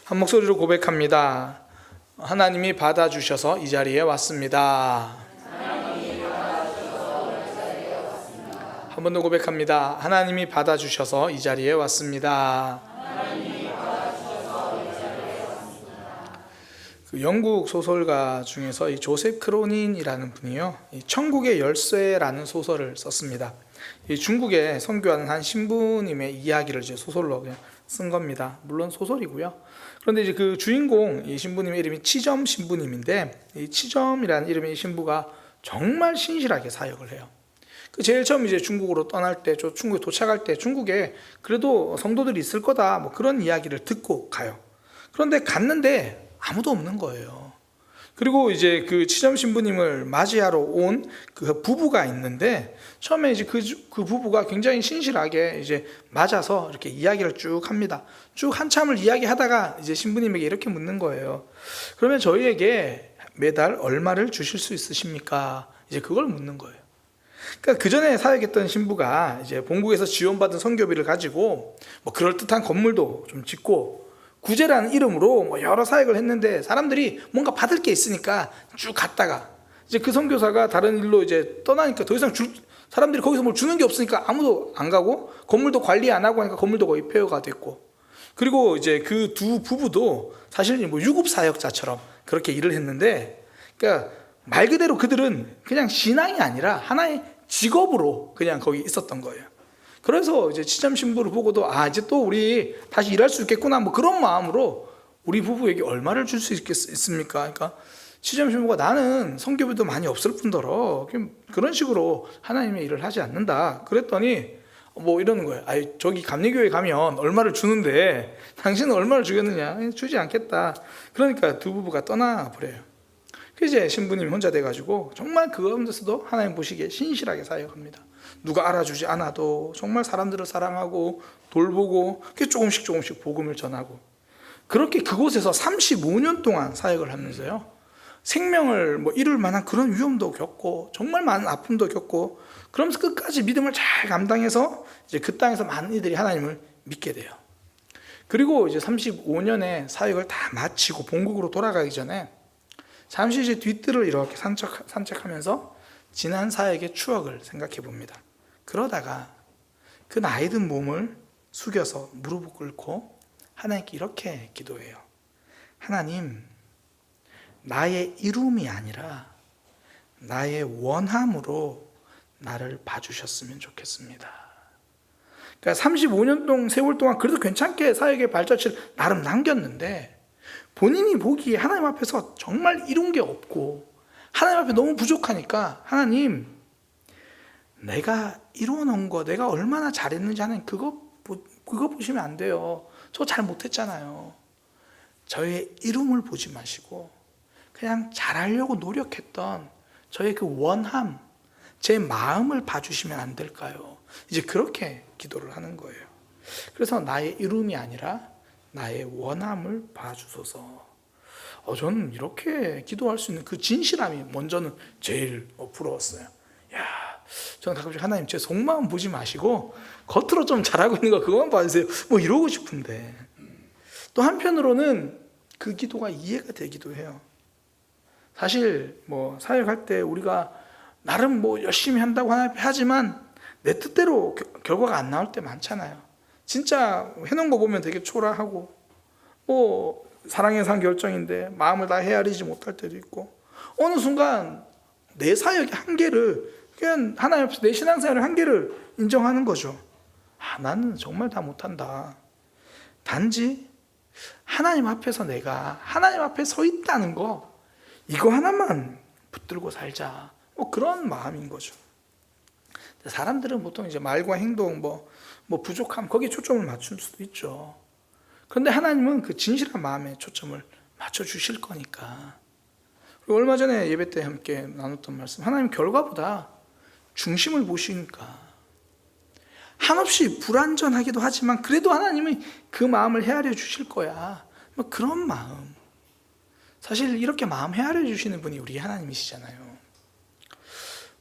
한 목소리로 고백합니다. 하나님이 받아주셔서 이 자리에 왔습니다. 한 번 더 고백합니다. 하나님이 받아주셔서 이 자리에 왔습니다. 그 영국 소설가 중에서 이 조셉 크로닌이라는 분이요, 이 천국의 열쇠라는 소설을 썼습니다. 이 중국에 선교하는 한 신부님의 이야기를 이제 소설로 그냥 쓴 겁니다. 물론 소설이고요. 그런데 이제 그 주인공 이 신부님의 이름이 치점 신부님인데, 이 치점이라는 이름의 신부가 정말 신실하게 사역을 해요. 그 제일 처음 이제 중국으로 떠날 때, 중국에 도착할 때 중국에 그래도 성도들이 있을 거다, 뭐 그런 이야기를 듣고 가요. 그런데 갔는데 아무도 없는 거예요. 그리고 이제 그 치점 신부님을 맞이하러 온 그 부부가 있는데, 처음에 이제 그 부부가 굉장히 신실하게 이제 맞아서 이렇게 이야기를 쭉 합니다. 쭉 한참을 이야기하다가 이제 신부님에게 이렇게 묻는 거예요. 그러면 저희에게 매달 얼마를 주실 수 있으십니까? 이제 그걸 묻는 거예요. 그러니까 그 전에 사역했던 신부가 이제 본국에서 지원받은 선교비를 가지고 뭐 그럴듯한 건물도 좀 짓고 구제라는 이름으로 뭐 여러 사역을 했는데, 사람들이 뭔가 받을 게 있으니까 쭉 갔다가 이제 그 선교사가 다른 일로 이제 떠나니까 더 이상 사람들이 거기서 뭘 주는 게 없으니까 아무도 안 가고, 건물도 관리 안 하고 하니까 건물도 거의 폐허가 됐고, 그리고 이제 그 두 부부도 사실 뭐 유급 사역자처럼 그렇게 일을 했는데, 그러니까 말 그대로 그들은 그냥 신앙이 아니라 하나의 직업으로 그냥 거기 있었던 거예요. 그래서 이제 치점 신부를 보고도 이제 또 우리 다시 일할 수 있겠구나, 뭐 그런 마음으로 우리 부부에게 얼마를 줄 수 있습니까? 그러니까 치점 신부가 나는 선교비도 많이 없을 뿐더러 그런 식으로 하나님의 일을 하지 않는다. 그랬더니 뭐 이러는 거예요. 저기 감리교회 가면 얼마를 주는데 당신은 얼마를 주겠느냐? 주지 않겠다. 그러니까 두 부부가 떠나버려요. 이제 신부님이 혼자 돼가지고 정말 그 가운데서도 하나님 보시기에 신실하게 사역합니다. 누가 알아주지 않아도 정말 사람들을 사랑하고 돌보고 조금씩 복음을 전하고, 그렇게 그곳에서 35년 동안 사역을 하면서요, 생명을 뭐 잃을 만한 그런 위험도 겪고 정말 많은 아픔도 겪고, 그러면서 끝까지 믿음을 잘 감당해서 이제 그 땅에서 많은 이들이 하나님을 믿게 돼요. 그리고 이제 35년의 사역을 다 마치고 본국으로 돌아가기 전에 잠시 이제 뒤뜰을 이렇게 산책하면서 지난 사역의 추억을 생각해 봅니다. 그러다가 그 나이 든 몸을 숙여서 무릎을 꿇고 하나님께 이렇게 기도해요. 하나님, 나의 이룸이 아니라 나의 원함으로 나를 봐주셨으면 좋겠습니다. 그러니까 35년 세월 동안 그래도 괜찮게 사역의 발자취를 나름 남겼는데, 본인이 보기에 하나님 앞에서 정말 이룬 게 없고 하나님 앞에 너무 부족하니까, 하나님, 내가 이루어놓은 거 내가 얼마나 잘했는지 하나님 그거 보시면 안 돼요. 저 잘 못했잖아요. 저의 이름을 보지 마시고 그냥 잘하려고 노력했던 저의 그 원함, 제 마음을 봐주시면 안 될까요? 이제 그렇게 기도를 하는 거예요. 그래서 나의 이름이 아니라 나의 원함을 봐주소서. 저는 이렇게 기도할 수 있는 그 진실함이 먼저는 제일 부러웠어요. 저는 가끔씩 하나님 제 속마음 보지 마시고 겉으로 좀 잘하고 있는 거 그것만 봐주세요, 뭐 이러고 싶은데, 또 한편으로는 그 기도가 이해가 되기도 해요. 사실 뭐 사역할 때 우리가 나름 뭐 열심히 한다고 하나님 하지만 내 뜻대로 결과가 안 나올 때 많잖아요. 진짜 해놓은 거 보면 되게 초라하고, 뭐 사랑의 산 결정인데 마음을 다 헤아리지 못할 때도 있고, 어느 순간 내 사역의 한계를, 그냥 하나님 앞에서 내 신앙생활의 한계를 인정하는 거죠. 나는 정말 다 못한다. 단지 하나님 앞에서 내가 하나님 앞에 서 있다는 거, 이거 하나만 붙들고 살자, 뭐 그런 마음인 거죠. 사람들은 보통 이제 말과 행동, 뭐 부족함, 거기에 초점을 맞출 수도 있죠. 그런데 하나님은 그 진실한 마음에 초점을 맞춰 주실 거니까. 그리고 얼마 전에 예배 때 함께 나눴던 말씀, 하나님 결과보다 중심을 보시니까 한없이 불완전하기도 하지만 그래도 하나님이 그 마음을 헤아려 주실 거야, 뭐 그런 마음. 사실 이렇게 마음 헤아려 주시는 분이 우리 하나님이시잖아요.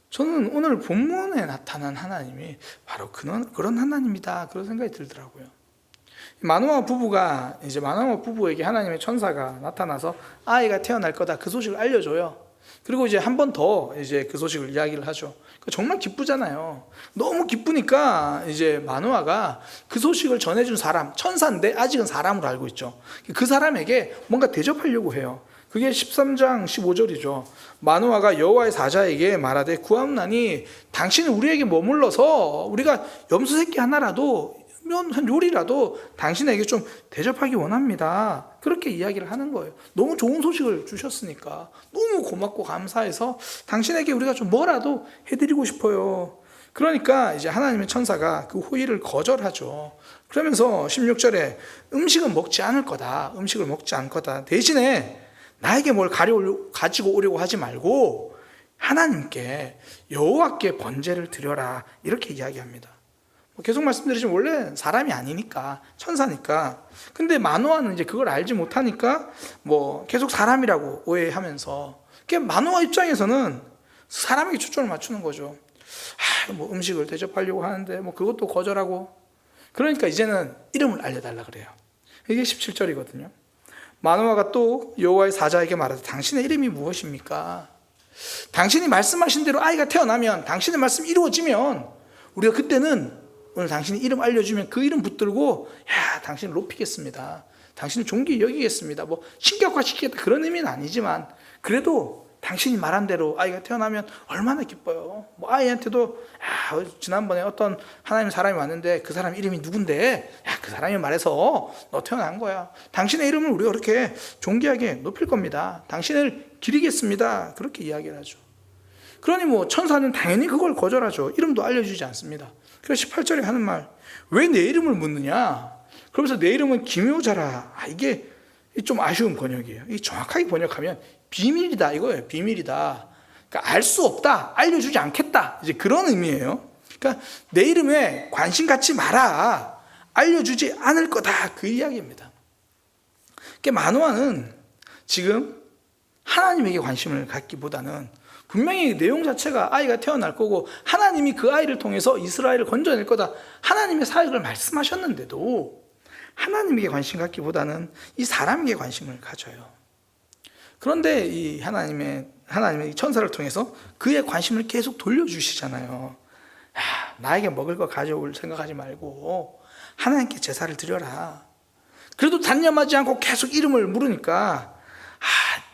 저는 오늘 본문에 나타난 하나님이 바로 그런 하나님이다, 그런 생각이 들더라고요. 마노아 부부에게 하나님의 천사가 나타나서 아이가 태어날 거다 그 소식을 알려줘요. 그리고 이제 한 번 더 이제 그 소식을 이야기를 하죠. 정말 기쁘잖아요. 너무 기쁘니까 이제 마노아가 그 소식을 전해준 사람, 천사인데 아직은 사람으로 알고 있죠. 그 사람에게 뭔가 대접하려고 해요. 그게 13장 15절이죠. 마노아가 여호와의 사자에게 말하되 구하옵나니 당신은 우리에게 머물러서 우리가 염소 새끼 하나라도 한 요리라도 당신에게 좀 대접하기 원합니다. 그렇게 이야기를 하는 거예요. 너무 좋은 소식을 주셨으니까 너무 고맙고 감사해서 당신에게 우리가 좀 뭐라도 해드리고 싶어요. 그러니까 이제 하나님의 천사가 그 호의를 거절하죠. 그러면서 16절에 음식은 먹지 않을 거다. 음식을 먹지 않을 거다. 대신에 나에게 뭘 가지고 오려고 하지 말고 하나님께 여호와께 번제를 드려라. 이렇게 이야기합니다. 계속 말씀드리지만 원래 사람이 아니니까 천사니까. 근데 마노아는 이제 그걸 알지 못하니까 계속 사람이라고 오해하면서 마노아 입장에서는 사람에게 초점을 맞추는 거죠. 음식을 대접하려고 하는데 그것도 거절하고. 그러니까 이제는 이름을 알려달라 그래요. 이게 17절이거든요. 마노아가 또 여호와의 사자에게 말하되 당신의 이름이 무엇입니까? 당신이 말씀하신 대로 아이가 태어나면 당신의 말씀이 이루어지면 우리가 그때는 오늘 당신이 이름 알려주면 그 이름 붙들고 당신을 높이겠습니다. 당신을 존귀히 여기겠습니다. 신격화시키겠다 그런 의미는 아니지만 그래도 당신이 말한 대로 아이가 태어나면 얼마나 기뻐요. 아이한테도 지난번에 어떤 하나님 사람이 왔는데 그 사람 이름이 누군데 그 사람이 말해서 너 태어난 거야. 당신의 이름을 우리가 그렇게 존귀하게 높일 겁니다. 당신을 기리겠습니다. 그렇게 이야기를 하죠. 그러니 천사는 당연히 그걸 거절하죠. 이름도 알려주지 않습니다. 그래서 18절에 하는 말, 왜 내 이름을 묻느냐? 그러면서 내 이름은 기묘자라. 이게 좀 아쉬운 번역이에요. 이 정확하게 번역하면 비밀이다 이거예요. 비밀이다. 그러니까 알 수 없다. 알려주지 않겠다. 이제 그런 의미예요. 그러니까 내 이름에 관심 갖지 마라. 알려주지 않을 거다. 그 이야기입니다. 그러니까 마노아는 지금 하나님에게 관심을 갖기보다는 분명히 내용 자체가 아이가 태어날 거고 하나님이 그 아이를 통해서 이스라엘을 건져낼 거다. 하나님의 사역을 말씀하셨는데도 하나님에게 관심 갖기보다는 이 사람에게 관심을 가져요. 그런데 이 하나님의 천사를 통해서 그의 관심을 계속 돌려주시잖아요. 나에게 먹을 거 가져올 생각하지 말고 하나님께 제사를 드려라. 그래도 단념하지 않고 계속 이름을 물으니까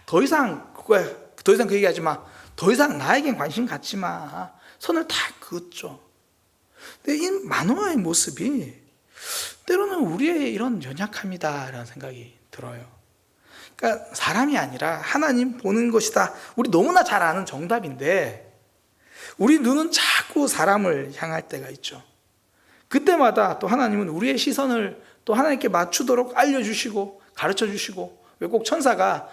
더 이상 그 얘기하지 마. 더 이상 나에겐 관심 갖지 마. 선을 다 그었죠. 근데 이 마노아의 모습이 때로는 우리의 이런 연약함이다라는 생각이 들어요. 그러니까 사람이 아니라 하나님 보는 것이다. 우리 너무나 잘 아는 정답인데 우리 눈은 자꾸 사람을 향할 때가 있죠. 그때마다 또 하나님은 우리의 시선을 또 하나님께 맞추도록 알려주시고 가르쳐주시고, 왜 꼭 천사가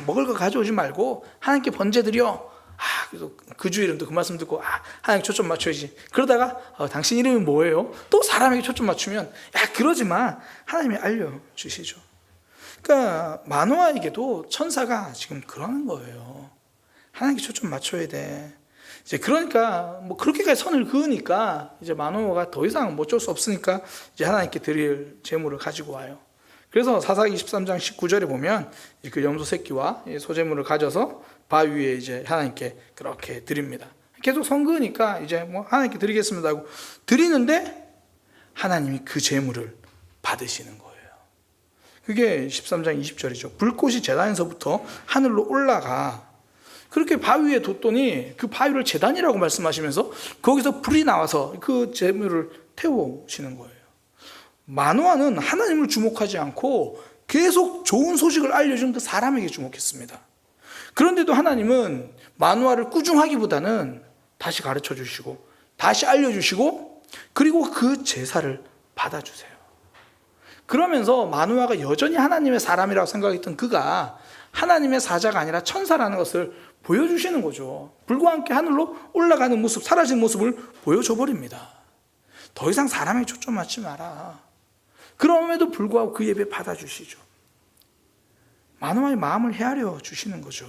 먹을 거 가져오지 말고 하나님께 번제드려. 그래서 그 주 이름도 그 말씀 듣고 하나님 초점 맞춰야지. 그러다가 당신 이름이 뭐예요? 또 사람에게 초점 맞추면 그러지 마. 하나님이 알려주시죠. 그러니까 마노아에게도 천사가 지금 그러는 거예요. 하나님께 초점 맞춰야 돼. 이제 그러니까 그렇게까지 선을 그으니까 이제 마노아가 더 이상 어쩔 수 없으니까 이제 하나님께 드릴 제물을 가지고 와요. 그래서 사사기 23장 19절에 보면 그 염소 새끼와 소제물을 가져서 바위 위에 이제 하나님께 그렇게 드립니다. 계속 선 그으니까 이제 하나님께 드리겠습니다 하고 드리는데 하나님이 그 제물을 받으시는 거예요. 그게 13장 20절이죠. 불꽃이 제단에서부터 하늘로 올라가. 그렇게 바위 위에 뒀더니 그 바위를 제단이라고 말씀하시면서 거기서 불이 나와서 그 제물을 태우시는 거예요. 마노아는 하나님을 주목하지 않고 계속 좋은 소식을 알려준 그 사람에게 주목했습니다. 그런데도 하나님은 마노아를 꾸중하기보다는 다시 가르쳐 주시고 다시 알려주시고 그리고 그 제사를 받아주세요. 그러면서 마노아가 여전히 하나님의 사람이라고 생각했던 그가 하나님의 사자가 아니라 천사라는 것을 보여주시는 거죠. 불과 함께 하늘로 올라가는 모습, 사라진 모습을 보여줘 버립니다. 더 이상 사람에 초점 맞지 마라. 그럼에도 불구하고 그 예배 받아주시죠. 마노아의 마음을 헤아려 주시는 거죠.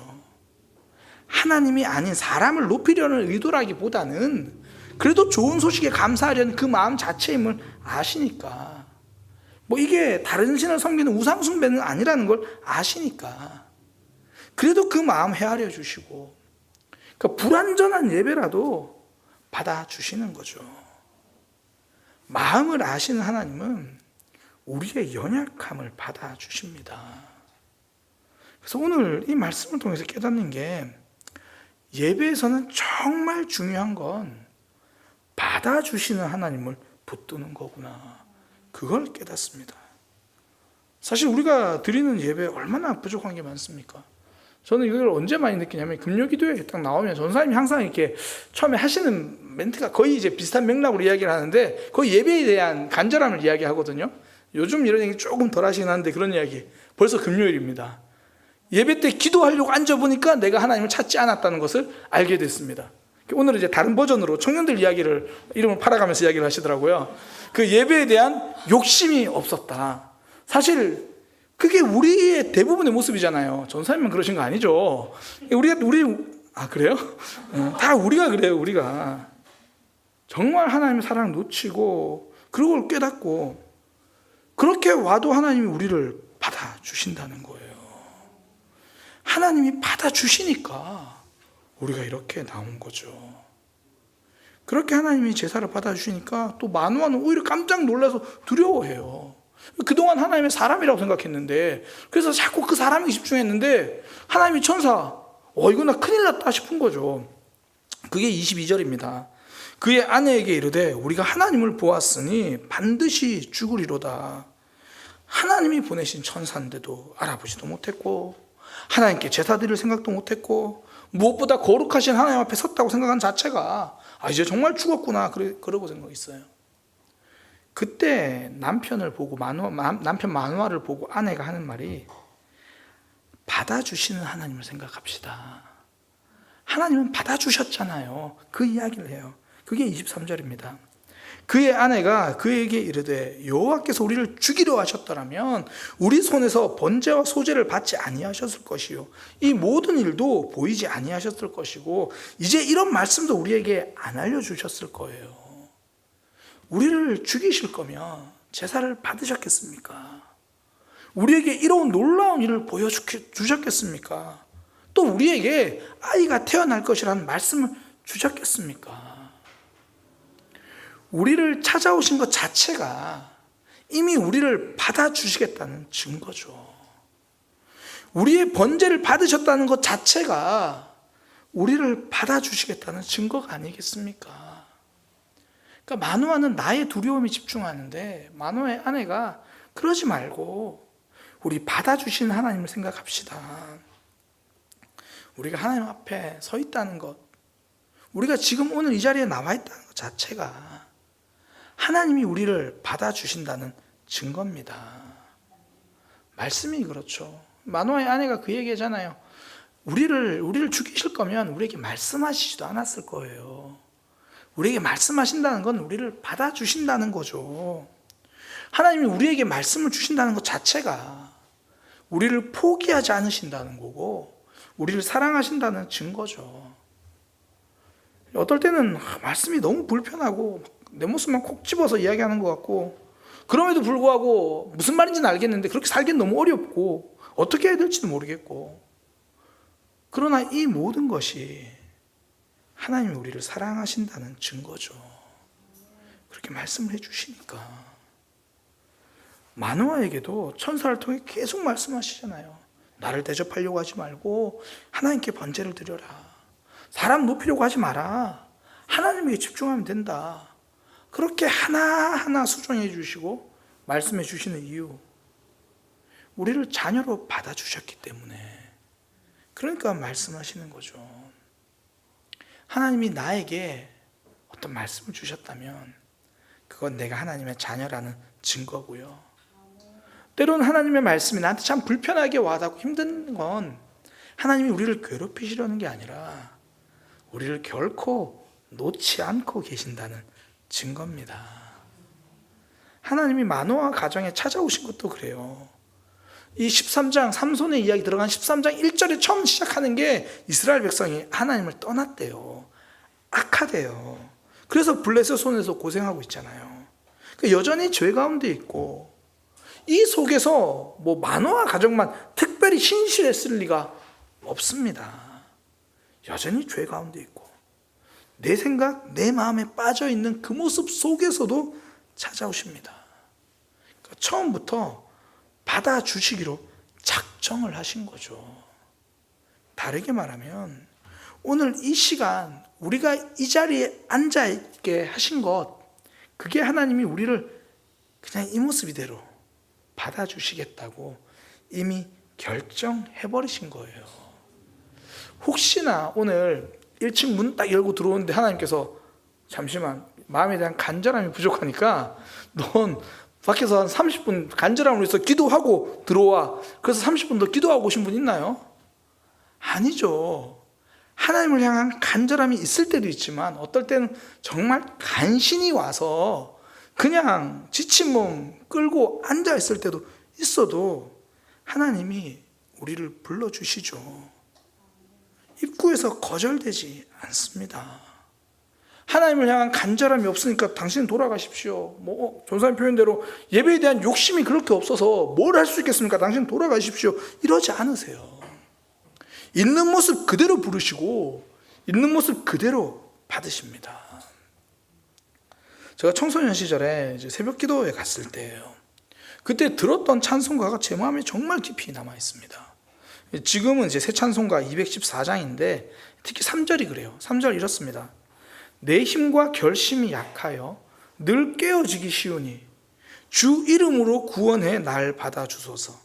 하나님이 아닌 사람을 높이려는 의도라기보다는 그래도 좋은 소식에 감사하려는 그 마음 자체임을 아시니까 뭐 이게 다른 신을 섬기는 우상숭배는 아니라는 걸 아시니까 그래도 그 마음 헤아려 주시고, 그러니까 불완전한 예배라도 받아주시는 거죠. 마음을 아시는 하나님은 우리의 연약함을 받아주십니다. 그래서 오늘 이 말씀을 통해서 깨닫는 게, 예배에서는 정말 중요한 건 받아주시는 하나님을 붙드는 거구나, 그걸 깨닫습니다. 사실 우리가 드리는 예배 얼마나 부족한 게 많습니까? 저는 이걸 언제 많이 느끼냐면, 금요기도에 딱 나오면 전사님이 항상 이렇게 처음에 하시는 멘트가 거의 이제 비슷한 맥락으로 이야기를 하는데, 거의 예배에 대한 간절함을 이야기하거든요. 요즘 이런 얘기 조금 덜 하시긴 하는데, 그런 이야기, 벌써 금요일입니다. 예배 때 기도하려고 앉아보니까 내가 하나님을 찾지 않았다는 것을 알게 됐습니다. 오늘은 이제 다른 버전으로 청년들 이야기를, 이름을 팔아가면서 이야기를 하시더라고요. 그 예배에 대한 욕심이 없었다. 사실 그게 우리의 대부분의 모습이잖아요. 전사님만 그러신 거 아니죠. 그래요? 다 우리가 그래요. 우리가 정말 하나님의 사랑을 놓치고 그걸 깨닫고, 그렇게 와도 하나님이 우리를 받아주신다는 거예요. 하나님이 받아주시니까 우리가 이렇게 나온 거죠. 그렇게 하나님이 제사를 받아주시니까 또 만화는 오히려 깜짝 놀라서 두려워해요. 그동안 하나님의 사람이라고 생각했는데, 그래서 자꾸 그 사람에 집중했는데 하나님이 천사, 이거 나 큰일 났다 싶은 거죠. 그게 22절입니다. 그의 아내에게 이르되 우리가 하나님을 보았으니 반드시 죽으리로다. 하나님이 보내신 천사인데도 알아보지도 못했고, 하나님께 제사 드릴 생각도 못했고, 무엇보다 거룩하신 하나님 앞에 섰다고 생각한 자체가 이제 정말 죽었구나, 그러고 생각했어요. 그때 남편 만화를 보고 아내가 하는 말이, 받아주시는 하나님을 생각합시다. 하나님은 받아주셨잖아요. 그 이야기를 해요. 그게 23절입니다. 그의 아내가 그에게 이르되 여호와께서 우리를 죽이려 하셨더라면 우리 손에서 번제와 소제를 받지 아니하셨을 것이요, 이 모든 일도 보이지 아니하셨을 것이고, 이제 이런 말씀도 우리에게 안 알려주셨을 거예요. 우리를 죽이실 거면 제사를 받으셨겠습니까? 우리에게 이런 놀라운 일을 보여주셨겠습니까? 또 우리에게 아이가 태어날 것이라는 말씀을 주셨겠습니까? 우리를 찾아오신 것 자체가 이미 우리를 받아주시겠다는 증거죠. 우리의 번제를 받으셨다는 것 자체가 우리를 받아주시겠다는 증거가 아니겠습니까? 그러니까 마누아는 나의 두려움에 집중하는데, 마누아의 아내가 그러지 말고 우리 받아주시는 하나님을 생각합시다. 우리가 하나님 앞에 서 있다는 것, 우리가 지금 오늘 이 자리에 나와 있다는 것 자체가 하나님이 우리를 받아주신다는 증거입니다. 말씀이 그렇죠. 마노아의 아내가 그 얘기하잖아요. 우리를 죽이실 거면 우리에게 말씀하시지도 않았을 거예요. 우리에게 말씀하신다는 건 우리를 받아주신다는 거죠. 하나님이 우리에게 말씀을 주신다는 것 자체가 우리를 포기하지 않으신다는 거고, 우리를 사랑하신다는 증거죠. 어떨 때는 말씀이 너무 불편하고 내 모습만 콕 집어서 이야기하는 것 같고, 그럼에도 불구하고 무슨 말인지는 알겠는데 그렇게 살기는 너무 어렵고 어떻게 해야 될지도 모르겠고, 그러나 이 모든 것이 하나님이 우리를 사랑하신다는 증거죠. 그렇게 말씀을 해주시니까. 마노아에게도 천사를 통해 계속 말씀하시잖아요. 나를 대접하려고 하지 말고 하나님께 번제를 드려라. 사람 높이려고 하지 마라. 하나님에게 집중하면 된다. 그렇게 하나하나 수정해 주시고 말씀해 주시는 이유, 우리를 자녀로 받아주셨기 때문에, 그러니까 말씀하시는 거죠. 하나님이 나에게 어떤 말씀을 주셨다면 그건 내가 하나님의 자녀라는 증거고요. 때로는 하나님의 말씀이 나한테 참 불편하게 와닿고 힘든 건 하나님이 우리를 괴롭히시려는 게 아니라 우리를 결코 놓지 않고 계신다는 증거입니다. 하나님이 마노아 가정에 찾아오신 것도 그래요. 이 13장, 삼손의 이야기 들어간 13장 1절에 처음 시작하는 게 이스라엘 백성이 하나님을 떠났대요. 악하대요. 그래서 블레셋 손에서 고생하고 있잖아요. 그러니까 여전히 죄 가운데 있고, 이 속에서 뭐 마노아 가정만 특별히 신실했을 리가 없습니다. 여전히 죄 가운데 있고 내 생각, 내 마음에 빠져 있는 그 모습 속에서도 찾아오십니다. 그러니까 처음부터 받아주시기로 작정을 하신 거죠. 다르게 말하면 오늘 이 시간 우리가 이 자리에 앉아 있게 하신 것, 그게 하나님이 우리를 그냥 이 모습 이대로 받아주시겠다고 이미 결정해버리신 거예요. 혹시나 오늘 1층 문 딱 열고 들어오는데 하나님께서 잠시만, 마음에 대한 간절함이 부족하니까 넌 밖에서 한 30분 간절함을 위해서 기도하고 들어와. 그래서 30분 더 기도하고 오신 분 있나요? 아니죠. 하나님을 향한 간절함이 있을 때도 있지만 어떨 때는 정말 간신히 와서 그냥 지친 몸 끌고 앉아 있을 때도 있어도 하나님이 우리를 불러주시죠. 입구에서 거절되지 않습니다. 하나님을 향한 간절함이 없으니까 당신 돌아가십시오. 전사님 표현대로 예배에 대한 욕심이 그렇게 없어서 뭘 할 수 있겠습니까? 당신 돌아가십시오. 이러지 않으세요. 있는 모습 그대로 부르시고 있는 모습 그대로 받으십니다. 제가 청소년 시절에 이제 새벽 기도회 갔을 때예요. 그때 들었던 찬송가가 제 마음에 정말 깊이 남아 있습니다. 지금은 이제 새 찬송가 214장인데 특히 3절이 그래요. 3절 이렇습니다. 내 힘과 결심이 약하여 늘 깨어지기 쉬우니 주 이름으로 구원해 날 받아주소서.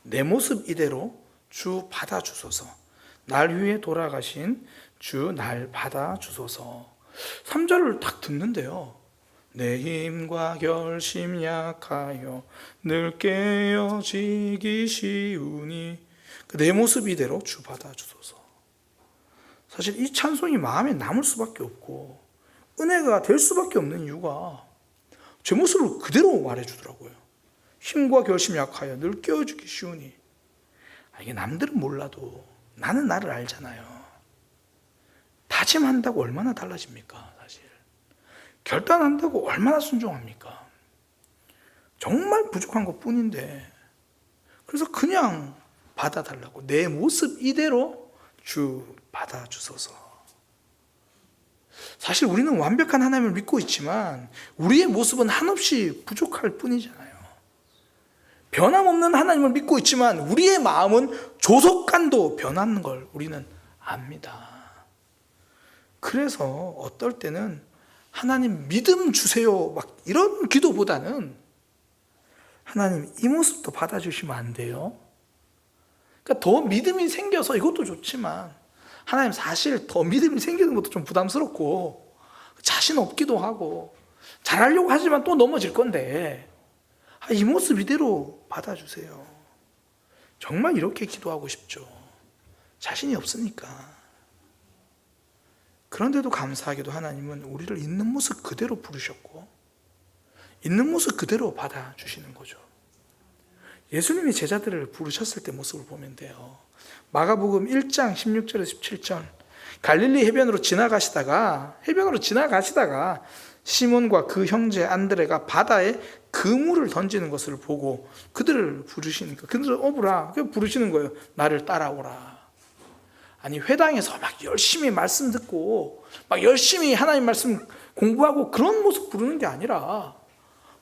내 모습 이대로 주 받아주소서. 날 위해 돌아가신 주 날 받아주소서. 3절을 딱 듣는데요, 내 힘과 결심 약하여 늘 깨어지기 쉬우니 내 모습 이대로 주 받아주소서. 사실 이 찬송이 마음에 남을 수밖에 없고 은혜가 될 수밖에 없는 이유가 제 모습을 그대로 말해주더라고요. 힘과 결심이 약하여 늘 깨어지기 쉬우니. 이게 남들은 몰라도 나는 나를 알잖아요. 다짐한다고 얼마나 달라집니까? 사실 결단한다고 얼마나 순종합니까? 정말 부족한 것 뿐인데, 그래서 그냥 받아달라고, 내 모습 이대로 주 받아주소서. 사실 우리는 완벽한 하나님을 믿고 있지만 우리의 모습은 한없이 부족할 뿐이잖아요. 변함없는 하나님을 믿고 있지만 우리의 마음은 조속간도 변하는 걸 우리는 압니다. 그래서 어떨 때는 하나님 믿음 주세요 막 이런 기도보다는 하나님 이 모습도 받아주시면 안 돼요? 그러니까 더 믿음이 생겨서 이것도 좋지만 하나님 사실 더 믿음이 생기는 것도 좀 부담스럽고 자신 없기도 하고 잘하려고 하지만 또 넘어질 건데 이 모습 이대로 받아주세요. 정말 이렇게 기도하고 싶죠. 자신이 없으니까. 그런데도 감사하게도 하나님은 우리를 있는 모습 그대로 부르셨고 있는 모습 그대로 받아주시는 거죠. 예수님이 제자들을 부르셨을 때 모습을 보면 돼요. 마가복음 1장 16절에서 17절, 갈릴리 해변으로 지나가시다가 시몬과 그 형제 안드레가 바다에 그물을 던지는 것을 보고 그들을 부르시니까 그들을 오부라 부르시는 거예요. 나를 따라오라. 아니 회당에서 막 열심히 말씀 듣고 막 열심히 하나님 말씀 공부하고 그런 모습 부르는 게 아니라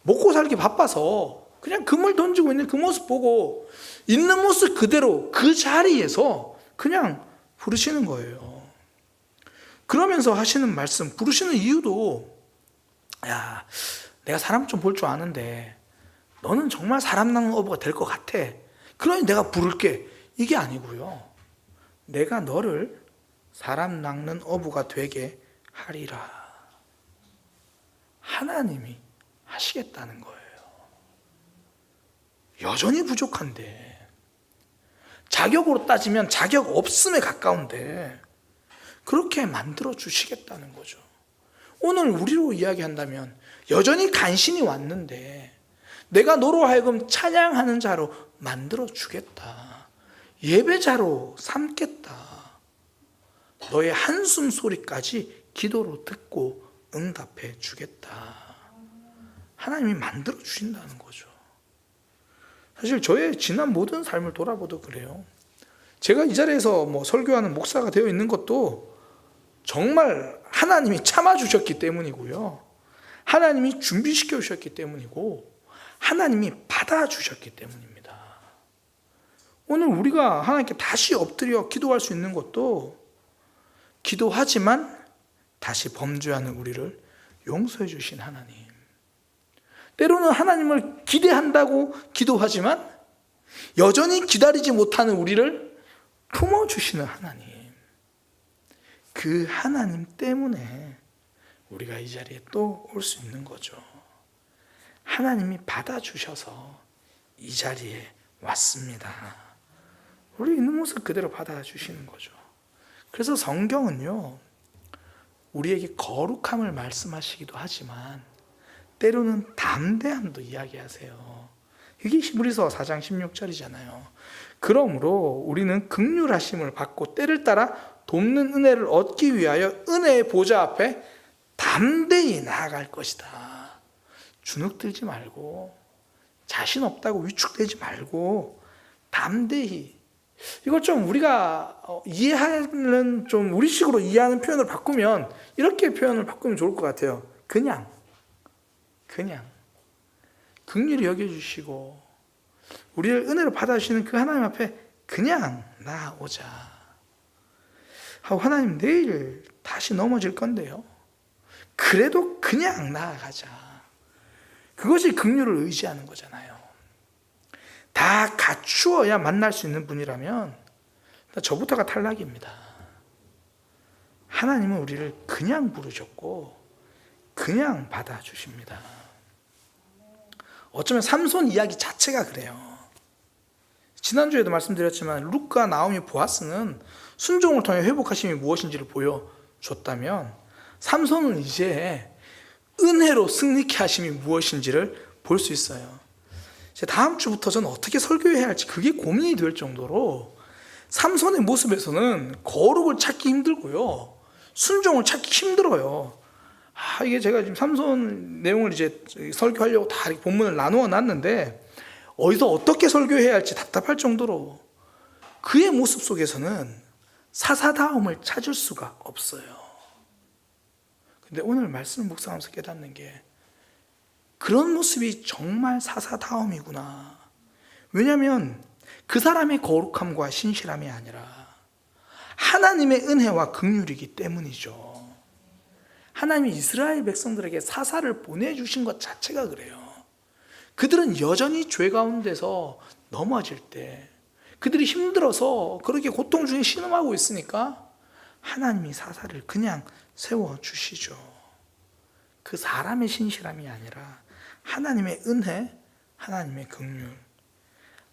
먹고 살기 바빠서 그냥 그물 던지고 있는 그 모습 보고 있는 모습 그대로 그 자리에서 그냥 부르시는 거예요. 그러면서 하시는 말씀, 부르시는 이유도 야, 내가 사람 좀 볼 줄 아는데 너는 정말 사람 낚는 어부가 될 것 같아. 그러니 내가 부를게. 이게 아니고요. 내가 너를 사람 낚는 어부가 되게 하리라. 하나님이 하시겠다는 거예요. 여전히 부족한데, 자격으로 따지면 자격 없음에 가까운데 그렇게 만들어 주시겠다는 거죠. 오늘 우리로 이야기한다면 여전히 간신히 왔는데 내가 너로 하여금 찬양하는 자로 만들어 주겠다. 예배자로 삼겠다. 너의 한숨 소리까지 기도로 듣고 응답해 주겠다. 하나님이 만들어 주신다는 거죠. 사실 저의 지난 모든 삶을 돌아보도 그래요. 제가 이 자리에서 설교하는 목사가 되어 있는 것도 정말 하나님이 참아주셨기 때문이고요. 하나님이 준비시켜 주셨기 때문이고, 하나님이 받아주셨기 때문입니다. 오늘 우리가 하나님께 다시 엎드려 기도할 수 있는 것도, 기도하지만 다시 범죄하는 우리를 용서해 주신 하나님. 때로는 하나님을 기대한다고 기도하지만 여전히 기다리지 못하는 우리를 품어주시는 하나님. 그 하나님 때문에 우리가 이 자리에 또 올 수 있는 거죠. 하나님이 받아주셔서 이 자리에 왔습니다. 우리 있는 모습 그대로 받아주시는 거죠. 그래서 성경은요, 우리에게 거룩함을 말씀하시기도 하지만 때로는 담대함도 이야기하세요. 이게 히브리서 4장 16절이잖아요. 그러므로 우리는 긍휼하심을 받고 때를 따라 돕는 은혜를 얻기 위하여 은혜의 보좌 앞에 담대히 나아갈 것이다. 주눅들지 말고, 자신 없다고 위축되지 말고 담대히. 이걸 좀 우리가 이해하는, 좀 우리식으로 이해하는 표현을 바꾸면, 이렇게 표현을 바꾸면 좋을 것 같아요. 그냥 긍휼히 여겨주시고 우리를 은혜로 받아주시는 그 하나님 앞에 그냥 나아오자 하고, 하나님 내일 다시 넘어질 건데요, 그래도 그냥 나아가자. 그것이 긍휼을 의지하는 거잖아요. 다 갖추어야 만날 수 있는 분이라면 저부터가 탈락입니다. 하나님은 우리를 그냥 부르셨고 그냥 받아주십니다. 어쩌면 삼손 이야기 자체가 그래요. 지난주에도 말씀드렸지만 룻과 나오미, 보아스는 순종을 통해 회복하심이 무엇인지를 보여줬다면, 삼손은 이제 은혜로 승리케 하심이 무엇인지를 볼 수 있어요. 다음 주부터 저는 어떻게 설교해야 할지 그게 고민이 될 정도로 삼손의 모습에서는 거룩을 찾기 힘들고요, 순종을 찾기 힘들어요. 이게 제가 지금 삼손 내용을 이제 설교하려고 다 본문을 나누어 놨는데 어디서 어떻게 설교해야 할지 답답할 정도로 그의 모습 속에서는 사사다움을 찾을 수가 없어요. 근데 오늘 말씀을 묵상하면서 깨닫는 게, 그런 모습이 정말 사사다움이구나. 왜냐하면 그 사람의 거룩함과 신실함이 아니라 하나님의 은혜와 긍휼이기 때문이죠. 하나님이 이스라엘 백성들에게 사사를 보내주신 것 자체가 그래요. 그들은 여전히 죄 가운데서 넘어질 때, 그들이 힘들어서 그렇게 고통 중에 신음하고 있으니까 하나님이 사사를 그냥 세워주시죠. 그 사람의 신실함이 아니라 하나님의 은혜, 하나님의 긍휼,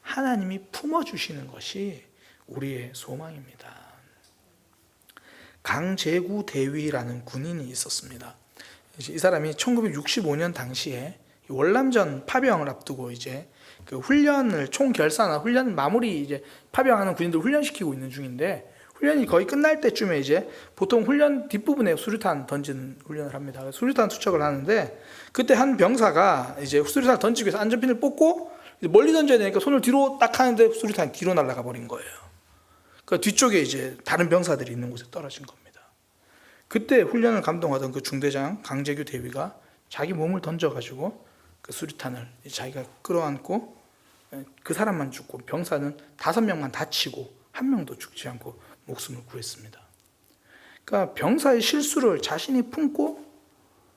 하나님이 품어주시는 것이 우리의 소망입니다. 강제구 대위라는 군인이 있었습니다. 이 사람이 1965년 당시에 월남전 파병을 앞두고 이제 그 훈련을, 총결사나 훈련 마무리, 이제 파병하는 군인들 훈련시키고 있는 중인데, 훈련이 거의 끝날 때쯤에 이제 보통 훈련 뒷부분에 수류탄 던지는 훈련을 합니다. 수류탄 투척을 하는데, 그때 한 병사가 이제 수류탄을 던지기 위해서 안전핀을 뽑고 멀리 던져야 되니까 손을 뒤로 딱 하는데 수류탄이 뒤로 날아가 버린 거예요. 그 뒤쪽에 이제 다른 병사들이 있는 곳에 떨어진 겁니다. 그때 훈련을 감독하던 그 중대장 강제규 대위가 자기 몸을 던져가지고 그 수류탄을 자기가 끌어안고, 그 사람만 죽고 병사는 5명만 다치고 1명도 죽지 않고 목숨을 구했습니다. 그러니까 병사의 실수를 자신이 품고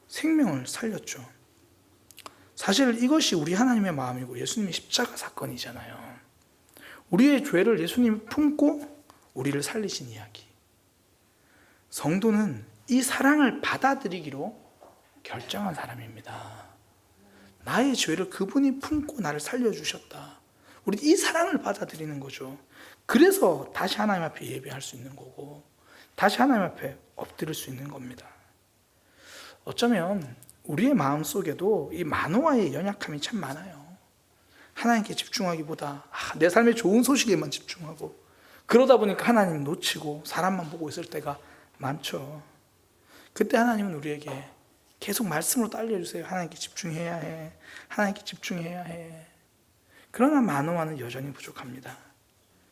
생명을 살렸죠. 사실 이것이 우리 하나님의 마음이고 예수님의 십자가 사건이잖아요. 우리의 죄를 예수님이 품고 우리를 살리신 이야기. 성도는 이 사랑을 받아들이기로 결정한 사람입니다. 나의 죄를 그분이 품고 나를 살려주셨다. 우리 이 사랑을 받아들이는 거죠. 그래서 다시 하나님 앞에 예배할 수 있는 거고, 다시 하나님 앞에 엎드릴 수 있는 겁니다. 어쩌면 우리의 마음속에도 이 만호와의 연약함이 참 많아요. 하나님께 집중하기보다 내 삶의 좋은 소식에만 집중하고, 그러다 보니까 하나님 놓치고 사람만 보고 있을 때가 많죠. 그때 하나님은 우리에게 계속 말씀으로 알려주세요. 하나님께 집중해야 해. 하나님께 집중해야 해. 그러나 마노아는 여전히 부족합니다.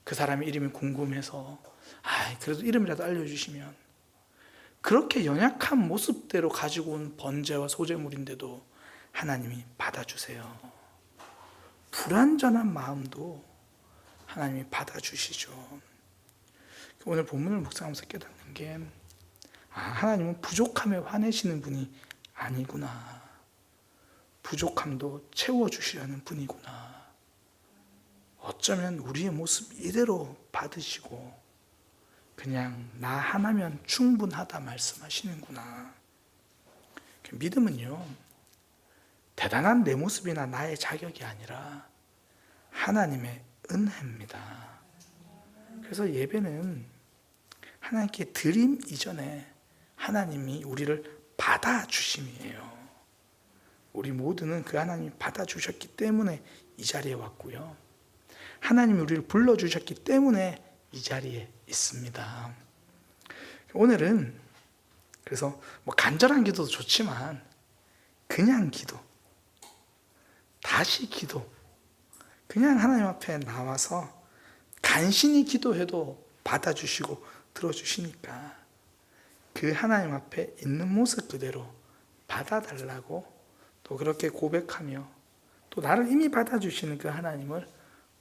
그 사람의 이름이 궁금해서 그래도 이름이라도 알려주시면, 그렇게 연약한 모습대로 가지고 온 번제와 소제물인데도 하나님이 받아주세요. 불완전한 마음도 하나님이 받아주시죠. 오늘 본문을 묵상하면서 깨닫는 게, 하나님은 부족함에 화내시는 분이 아니구나. 부족함도 채워주시려는 분이구나. 어쩌면 우리의 모습 이대로 받으시고 그냥 나 하나면 충분하다 말씀하시는구나. 믿음은요, 대단한 내 모습이나 나의 자격이 아니라 하나님의 은혜입니다. 그래서 예배는 하나님께 드림 이전에 하나님이 우리를 받아주심이에요. 우리 모두는 그 하나님이 받아주셨기 때문에 이 자리에 왔고요, 하나님이 우리를 불러주셨기 때문에 이 자리에 있습니다. 오늘은 그래서 간절한 기도도 좋지만 그냥 기도, 다시 기도, 그냥 하나님 앞에 나와서 간신히 기도해도 받아주시고 들어주시니까 그 하나님 앞에 있는 모습 그대로 받아달라고, 또 그렇게 고백하며 또 나를 이미 받아주시는 그 하나님을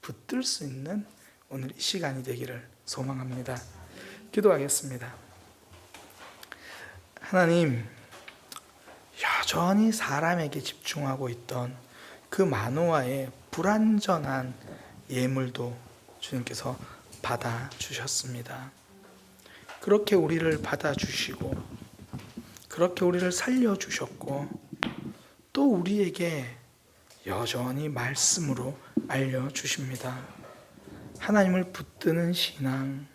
붙들 수 있는 오늘 이 시간이 되기를 소망합니다. 기도하겠습니다. 하나님, 여전히 사람에게 집중하고 있던 그 마노아의 불완전한 예물도 주님께서 받아주셨습니다. 그렇게 우리를 받아주시고 그렇게 우리를 살려주셨고 또 우리에게 여전히 말씀으로 알려주십니다. 하나님을 붙드는 신앙,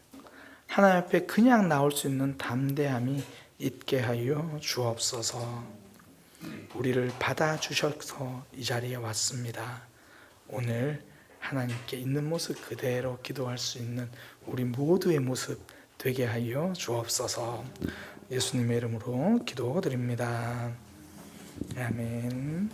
하나님 앞에 그냥 나올 수 있는 담대함이 있게 하여 주옵소서. 우리를 받아주셔서 이 자리에 왔습니다. 오늘 하나님께 있는 모습 그대로 기도할 수 있는 우리 모두의 모습 되게 하여 주옵소서. 예수님의 이름으로 기도드립니다. 아멘.